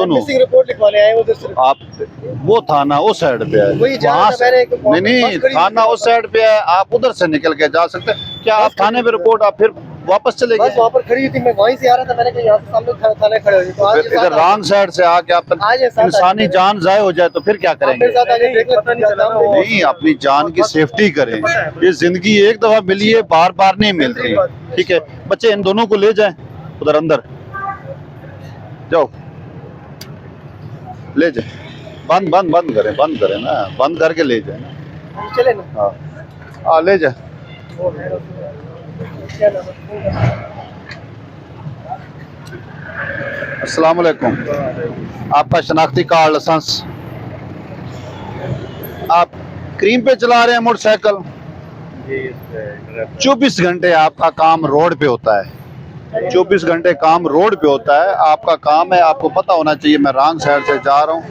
दोनों रिपोर्ट लिखवाने आए उधर से। आप वो थाना उस साइड पे है, वही जा वहाँ रहा था, मैंने एक नहीं नहीं थाना उस साइड पे है, आप उधर से निकल के जा सकते हैं। क्या आप थाने पे रिपोर्ट आप फिर वापस चले बस गए? वहाँ पर खड़ी थी, मैं वहीं से आ रहा था, मैंने कहा यहाँ से सामने थाने खड़े हो, तो आज फिर इधर रॉन्ग साइड से आके आप इंसानी जान जाए हो जाए तो फिर क्या करेंगे? नहीं, अपनी जान की सेफ्टी करें, ये जिंदगी एक दफा मिली है, बार बार नहीं मिलती। ठीक है, बच्चे इन दोनों को ले जाएं उधर अंदर, जाओ ले जाए, बंद करें ना, बंद करके ले जाए ना। चले ना। हाँ ले जाए। अस्सलाम वालेकुम, आपका शनाख्ती कार्ड, लाइसेंस। आप क्रीम पे चला रहे हैं मोटरसाइकिल? 24 घंटे आपका काम रोड पे होता है, 24 घंटे काम रोड पे होता है। आपका काम है, आपको पता होना चाहिए मैं रॉन्ग साइड से जा रहा हूँ,